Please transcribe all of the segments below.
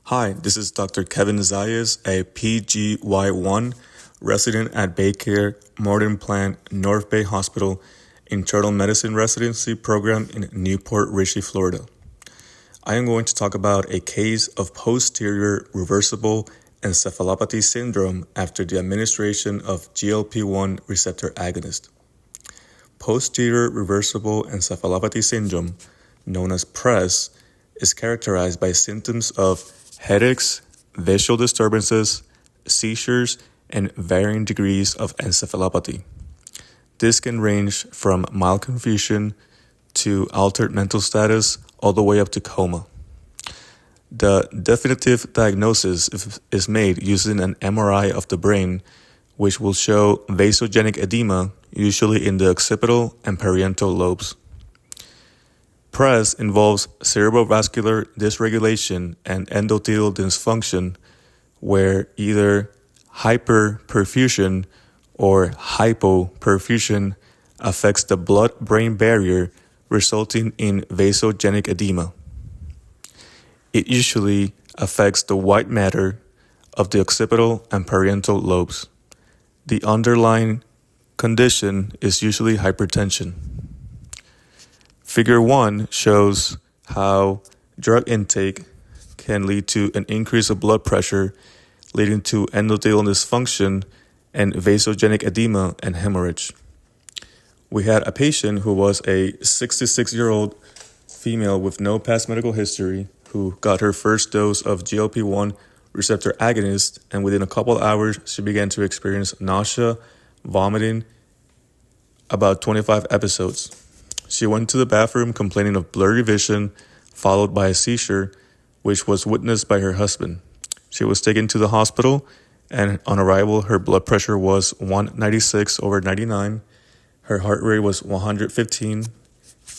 Hi, this is Dr. Kevin Zayas, a PGY1 resident at Baycare Modern Plant North Bay Hospital Internal Medicine Residency Program in Newport Richey, Florida. I am going to talk about a case of posterior reversible encephalopathy syndrome after the administration of GLP-1 receptor agonist. Posterior reversible encephalopathy syndrome, known as PRES, is characterized by symptoms of headaches, visual disturbances, seizures, and varying degrees of encephalopathy. This can range from mild confusion to altered mental status all the way up to coma. The definitive diagnosis is made using an MRI of the brain, which will show vasogenic edema, usually in the occipital and parietal lobes. PRES involves cerebrovascular dysregulation and endothelial dysfunction, where either hyperperfusion or hypoperfusion affects the blood-brain barrier, resulting in vasogenic edema. It usually affects the white matter of the occipital and parietal lobes. The underlying condition is usually hypertension. Figure 1 shows how drug intake can lead to an increase of blood pressure, leading to endothelial dysfunction and vasogenic edema and hemorrhage. We had a patient who was a 66-year-old female with no past medical history who got her first dose of GLP-1 receptor agonist, and within a couple hours, she began to experience nausea, vomiting, about 25 episodes. She went to the bathroom complaining of blurry vision, followed by a seizure, which was witnessed by her husband. She was taken to the hospital, and on arrival, her blood pressure was 196/99, her heart rate was 115,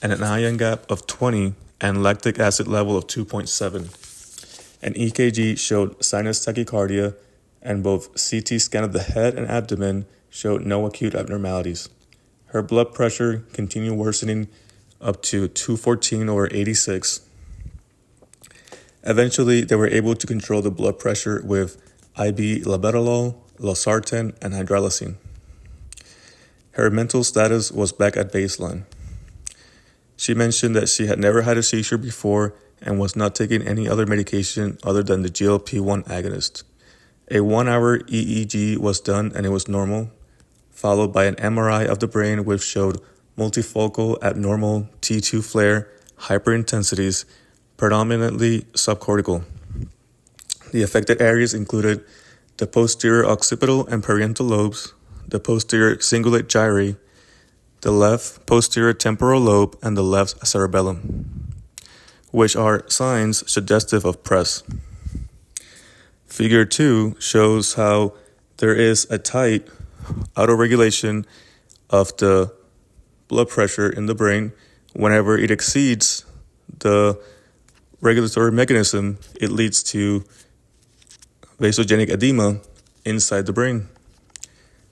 and an iron gap of 20, and lactic acid level of 2.7. An EKG showed sinus tachycardia, and both CT scan of the head and abdomen showed no acute abnormalities. Her blood pressure continued worsening up to 214/86. Eventually, they were able to control the blood pressure with IV labetalol, losartan, and hydralazine. Her mental status was back at baseline. She mentioned that she had never had a seizure before and was not taking any other medication other than the GLP-1 agonist. A 1-hour EEG was done and it was normal, followed by an MRI of the brain which showed multifocal abnormal T2 flare hyperintensities, predominantly subcortical. The affected areas included the posterior occipital and parietal lobes, the posterior cingulate gyri, the left posterior temporal lobe, and the left cerebellum, which are signs suggestive of PRES. Figure 2 shows how there is a tight autoregulation of the blood pressure in the brain. Whenever it exceeds the regulatory mechanism, it leads to vasogenic edema inside the brain.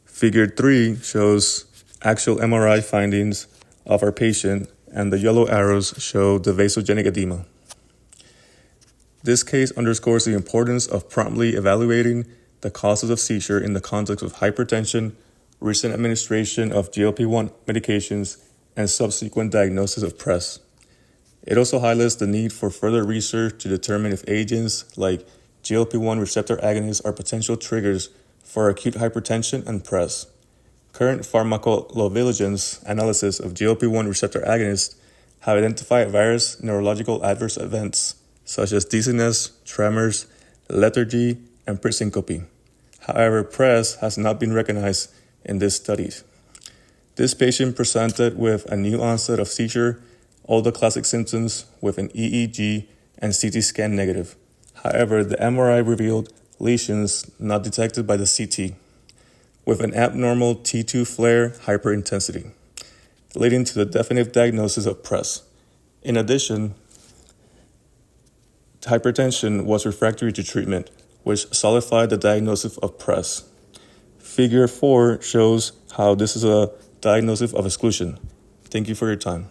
Figure 3 shows actual MRI findings of our patient, and the yellow arrows show the vasogenic edema. This case underscores the importance of promptly evaluating the causes of seizure in the context of hypertension, recent administration of GLP-1 medications, and subsequent diagnosis of PRES. It also highlights the need for further research to determine if agents like GLP-1 receptor agonists are potential triggers for acute hypertension and PRES. Current pharmacovigilance analysis of GLP-1 receptor agonists have identified various neurological adverse events such as dizziness, tremors, lethargy, and presyncope. However, PRES has not been recognized in these studies. This patient presented with a new onset of seizure, all the classic symptoms with an EEG and CT scan negative. However, the MRI revealed lesions not detected by the CT, with an abnormal T2 flare hyperintensity, leading to the definitive diagnosis of PRES. In addition, hypertension was refractory to treatment, which solidified the diagnosis of PRES. Figure 4 shows how this is a diagnosis of exclusion. Thank you for your time.